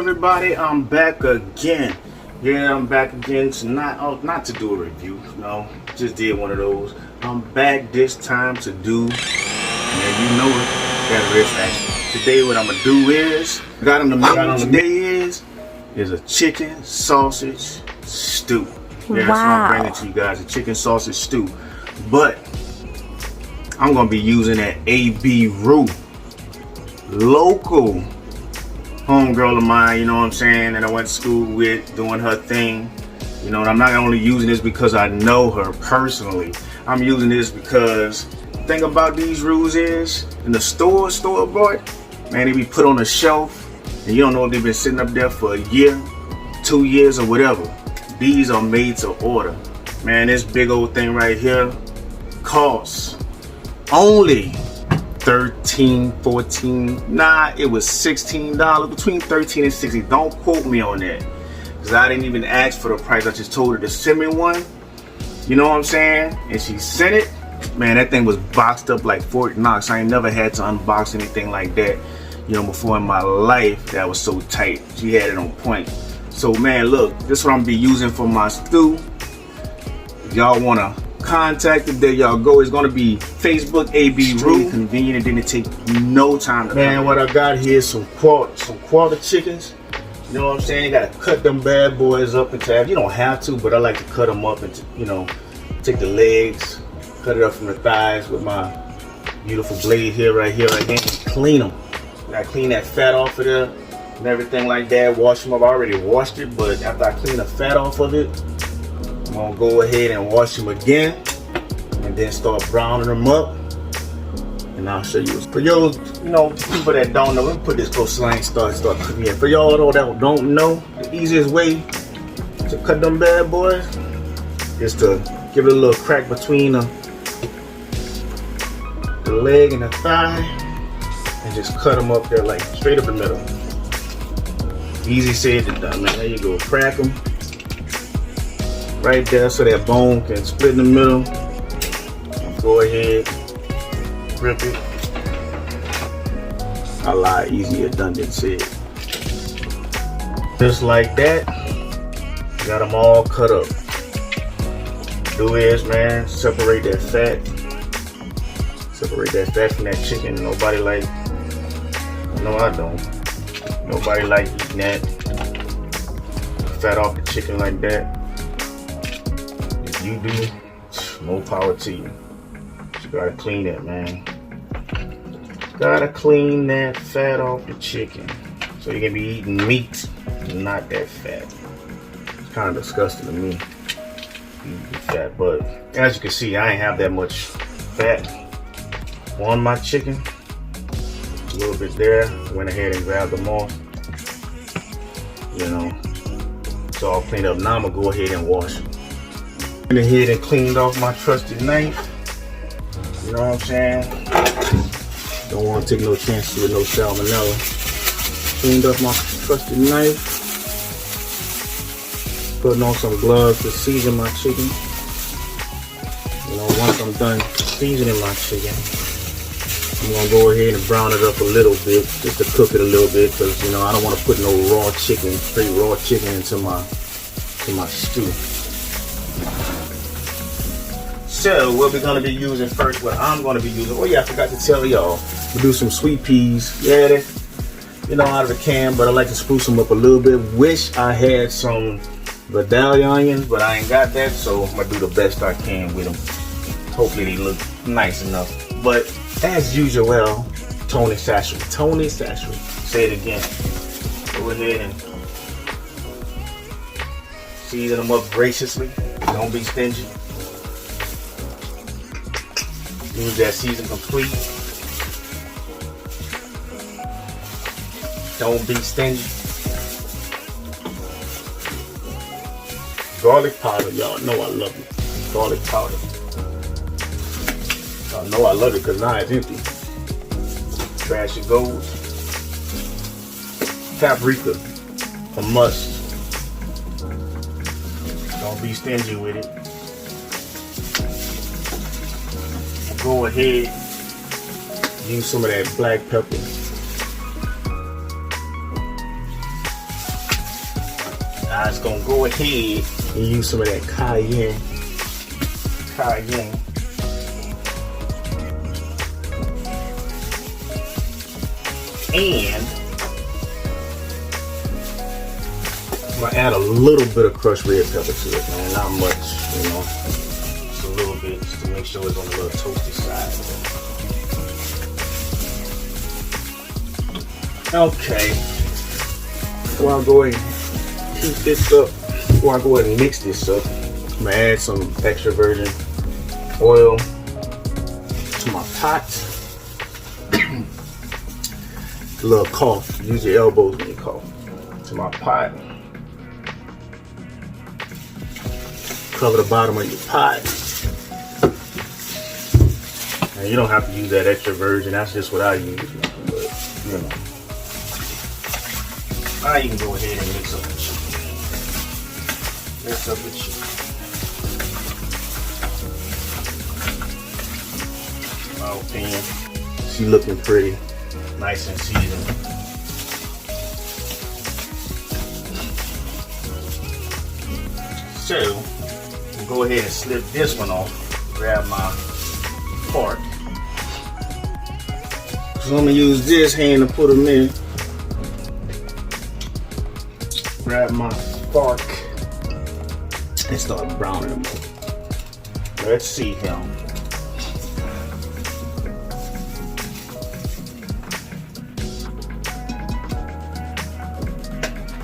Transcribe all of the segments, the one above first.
everybody? I'm back again. Yeah, I'm back again to not to do a review. No, just did one of those. I'm back this time to do, yeah, you know it, that wrist action. Today what I'm gonna do is, got on the menu today is a chicken sausage stew. Yeah, that's what I'm bringing to you guys, a chicken sausage stew. But I'm gonna be using that AB Rue, local homegirl of mine, you know what I'm saying, that I went to school with, doing her thing. You know, and I'm not only using this because I know her personally. I'm using this because the thing about these Rues is, in the store boy, man, they be put on a shelf, and you don't know if they've been sitting up there for a year, 2 years, or whatever. These are made to order. Man, this big old thing right here costs only 13, 14, nah, it was $16, between 13 and 60. Don't quote me on that, because I didn't even ask for the price. I just told her to send me one, you know what I'm saying, and she sent it. Man, that thing was boxed up like Fort Knox. I ain't never had to unbox anything like that, you know, before in my life that was so tight. She had it on point. So man, look, this is what I'm gonna be using for my stew. If y'all wanna contact it, there y'all go. It's gonna be Facebook AB Rue. Convenient, and didn't take no time to man, what I got here is some quarter chickens. You know what I'm saying? You gotta cut them bad boys up into half. You don't have to, but I like to cut them up and, you know, take the legs, cut it up from the thighs with my beautiful blade here, right here, and clean them. I clean that fat off of there and everything like that. Wash them up. I already washed it, but after I clean the fat off of it, I'm gonna go ahead and wash them again, and then start browning them up, and I'll show you. For y'all, you know, people that don't know, let me put this close so I ain't start cooking it. For y'all though that don't know, the easiest way to cut them bad boys is to give it a little crack between the leg and the thigh, and just cut them up there like straight up the middle. Easy said and done, man. There you go, crack them right there so that bone can split in the middle. Go ahead, rip it. A lot easier done than said. Just like that, got them all cut up. Do is, man, separate that fat. Separate that fat from that chicken. Nobody like, no I don't. Nobody like eating that fat off the chicken like that. You do, more power to you. You gotta clean that, man. Gotta clean that fat off the chicken, so you can be eating meat, not that fat. It's kind of disgusting to me, eating fat, but as you can see, I ain't have that much fat on my chicken. A little bit there. Went ahead and grabbed them off. You know, it's all cleaned up. Now I'm gonna go ahead and wash them. Went ahead and cleaned off my trusty knife. You know what I'm saying? Don't want to take no chances with no salmonella. Cleaned up my trusty knife. Putting on some gloves to season my chicken. You know, once I'm done seasoning my chicken, I'm gonna go ahead and brown it up a little bit, just to cook it a little bit, because you know I don't want to put no raw chicken, straight raw chicken into my stew. So what we're gonna be using first, what I'm gonna be using, oh yeah, I forgot to tell y'all, we do some sweet peas. Yeah, they, you know, out of the can, but I like to spruce them up a little bit. Wish I had some Vidalia onions, but I ain't got that, so I'm gonna do the best I can with them. Hopefully they look nice enough. But as usual, Tony Satchel. Tony Satchel. Say it again. Go ahead and season them up graciously. Don't be stingy. Use that season complete. Don't be stingy. Garlic powder, y'all know I love it. Garlic powder. Y'all know I love it because now it's empty. Trash it goes. Paprika, a must. Don't be stingy with it. Go ahead, use some of that black pepper. Now it's gonna go ahead and use some of that cayenne. And I'm gonna add a little bit of crushed red pepper to it, man. Not much, you know. Just a little bit, just to make sure it's on the little toasty side. Okay. Before I go ahead and heat this up, before I go ahead and mix this up, I'm gonna add some extra virgin oil to my pot. A little cough. Use your elbows when you cough. To my pot. Cover the bottom of your pot. And you don't have to use that extra virgin. That's just what I use. But you know. Now you can go ahead and mix up the chicken. Mix up the chicken. My opinion. She looking pretty. Nice and seasoned. So, we'll go ahead and slip this one off. Grab my fork. So I'm gonna use this hand to put them in. Grab my fork and start browning them up. Let's see here.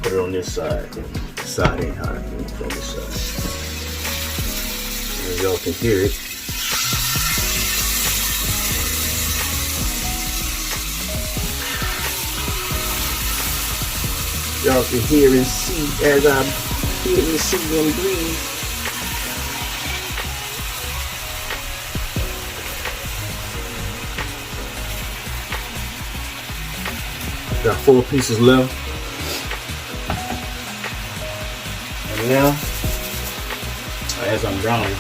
Put it on this side. This side ain't hot. Put it on this side. And y'all can hear it. Y'all can hear and see as I hear and see them breathe. Got 4 pieces left. And now, as I'm browning,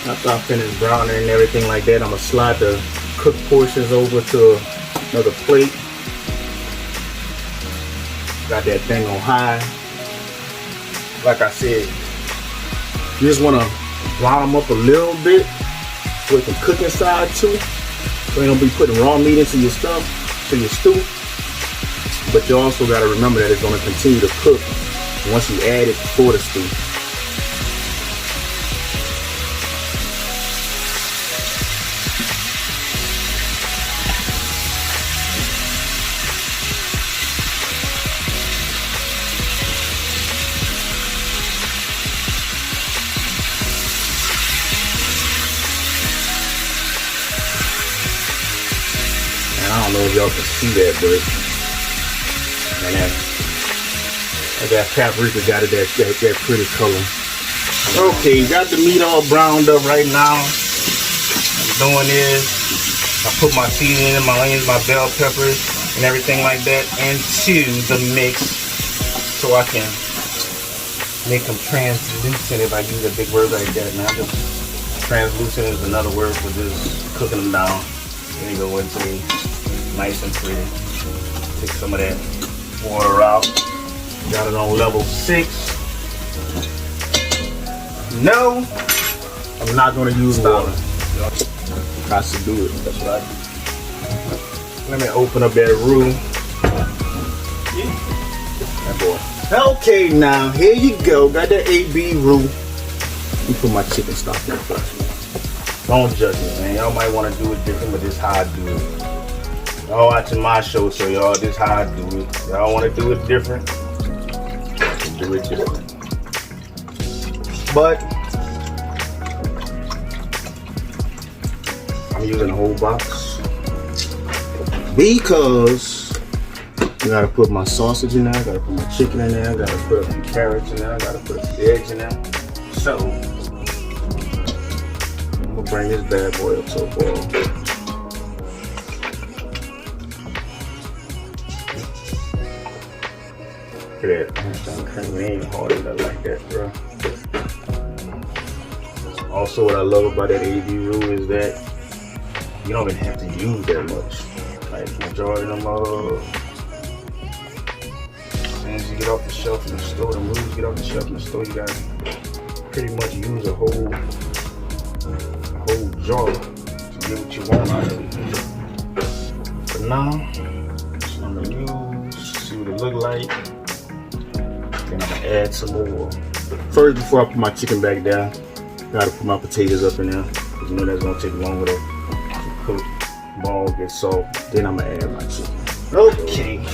after I finish browning and everything like that, I'm gonna slide the cooked portions over to another plate. Got that thing on high. Like I said, you just wanna brown them up a little bit so it can cook inside too. So you don't be putting raw meat into your stuff, to your stew. But you also gotta remember that it's gonna continue to cook once you add it for the stew. I don't know if y'all can see that, but man, that paprika got it that pretty color. Okay, got the meat all browned up right now. What I'm doing is I put my seasoning, my onions, my bell peppers, and everything like that into the mix so I can make them translucent. If I use a big word like that, now translucent is another word for just cooking them down. There you go, into me. Nice and pretty. Take some of that water out. Got it on level 6. No, I'm not going to use water. Got to do it. That's right. Let me open up that roux. That boy. Okay, now here you go. Got that AB roux. Let me put my chicken stock in first. Don't judge me, man. Y'all might want to do it different, but this is how I do it. Y'all watching my show, so y'all, this is how I do it. Y'all want to do it different? Do it different. But I'm using a whole box because I gotta put my sausage in there, I gotta put my chicken in there, I gotta put a few carrots in there, I gotta put a few eggs in there. So I'm gonna bring this bad boy up to a boil. Look at that. It ain't hard enough like that, bro. Also, what I love about that AB roux is that you don't even have to use that much. Like majority of them things you get off the shelf in the store, the roux get off the shelf in the store, you gotta pretty much use a whole jar to get what you want out of it. But now, so I'm gonna use, see what it look like. Then I'm gonna add some more. First, before I put my chicken back down, gotta put my potatoes up in there, because you know that's gonna take longer to cook. Ball get soft. Then I'm gonna add my chicken. Okay,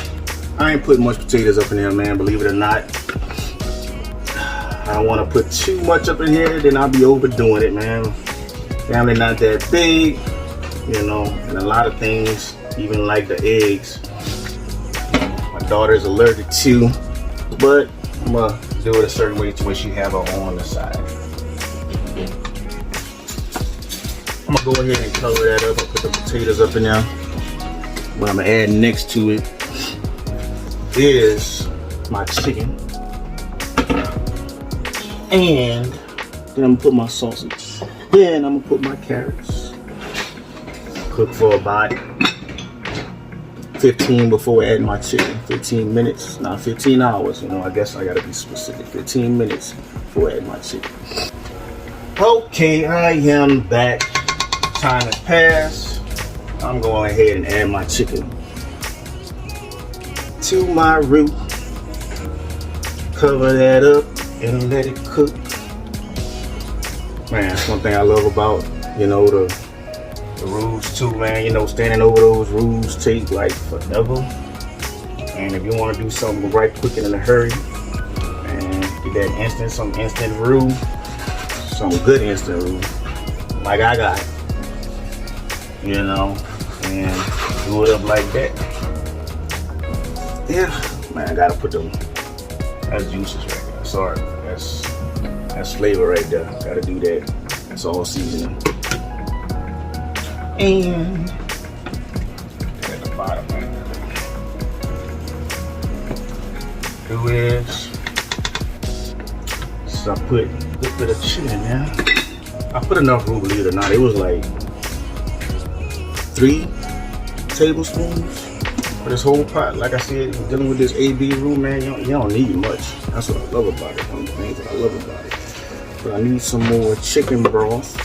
I ain't putting much potatoes up in there, man. Believe it or not, I don't want to put too much up in here, then I'll be overdoing it, man. Family not that big, you know, and a lot of things, even like the eggs, my daughter is allergic to, but I'm gonna do it a certain way to where she have her on the side. I'm gonna go ahead and cover that up. I'll put the potatoes up in there. What I'm gonna add next to it is my chicken. And then I'm gonna put my sausage. Then I'm gonna put my carrots. Cook for about 15 before adding my chicken. 15 minutes, not 15 hours. You know, I guess I gotta be specific. 15 minutes before adding my chicken. Okay, I am back. Time has passed. I'm going ahead and add my chicken to my roux. Cover that up and let it cook. Man, that's one thing I love about, you know, the roux too, man. You know, standing over those roux take like forever. And if you want to do something right quick and in a hurry, and get that some instant roux, some good instant roux, like I got, you know, and do it up like that. Yeah, man, I gotta put them. That's juices right there. Sorry, that's flavor right there. Gotta do that. That's all seasoning. And at the bottom right there. Do is, so I put a little bit of chicken in there. I put enough roux, believe it or not. It was like 3 tablespoons for this whole pot. Like I said, dealing with this AB roux, man, you don't need much. That's what I love about it. One of the things that I love about it. But I need some more chicken broth.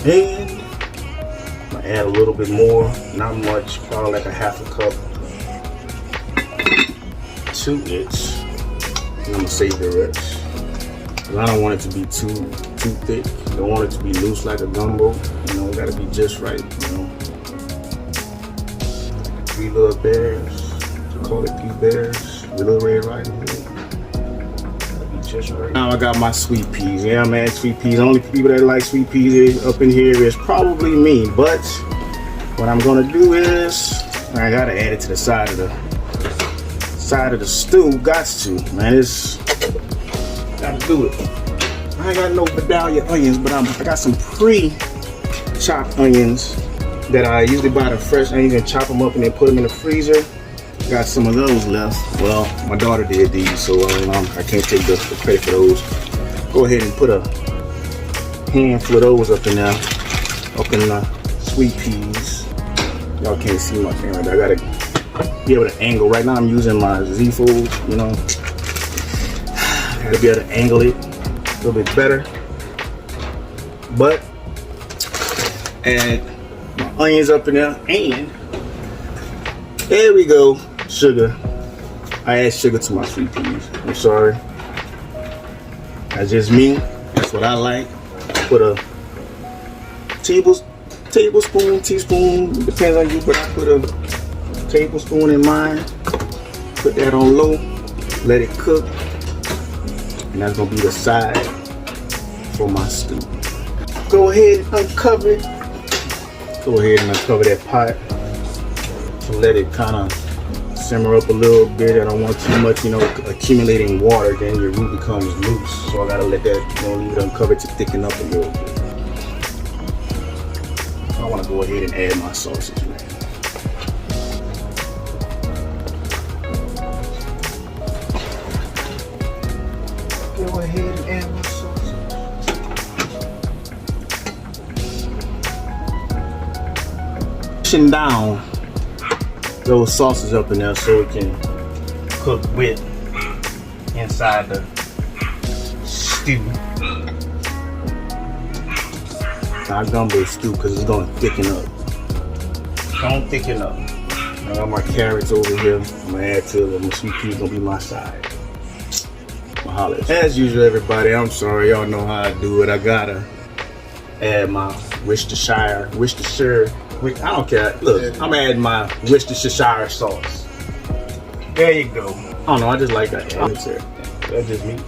And I'm gonna add a little bit more, not much, probably like a half a cup to it. And I'm gonna save the rest. I don't want it to be too thick. I don't want it to be loose like a gumbo. You know, it gotta be just right, you know. 3 little bears. I call it 3 bears. Little Red Riding Hood. Gotta be just right. Now I got my sweet peas. Yeah, man, sweet peas. The only people that like sweet peas up in here is probably me. But what I'm gonna do is I gotta add it to the side of the stew. Gots to, man. It's gotta do it. I ain't got no Vidalia onions, but I got some pre-chopped onions that I usually buy the fresh onions and chop them up and then put them in the freezer. Got some of those left. Well, my daughter did these, so I can't take the credit for those. Go ahead and put a handful of those up in there, up in the sweet peas. Y'all can't see my thing right there. I gotta be able to angle. Right now I'm using my Z Fold, you know. Gotta be able to angle it a little bit better. But add my onions up in there, and there we go, sugar. I add sugar to my sweet peas. I'm sorry. That's just me. That's what I like. Put a tablespoon, teaspoon, depends on you, but I put a tablespoon in mine. Put that on low, let it cook. And that's gonna be the side for my stew. Go ahead and uncover it. Go ahead and uncover that pot. Let it kind of simmer up a little bit. I don't want too much, you know, accumulating water. Then your roux becomes loose. So I gotta let that, you know, leave it uncovered to thicken up a little bit. I want to go ahead and add my sausage, man. Go ahead and add my sauce. Pushing down those sauces up in there so it can cook with inside the stew. Not gumbo stew because it's gonna thicken up. Don't thicken up. I got my carrots over here. I'm gonna add to them. My sweet peas gonna be my side. As usual, everybody, I'm sorry, y'all know how I do it. I gotta add my Worcestershire, I don't care. Look, I'm adding my Worcestershire sauce. There you go. I don't know, I just like that. That's just me.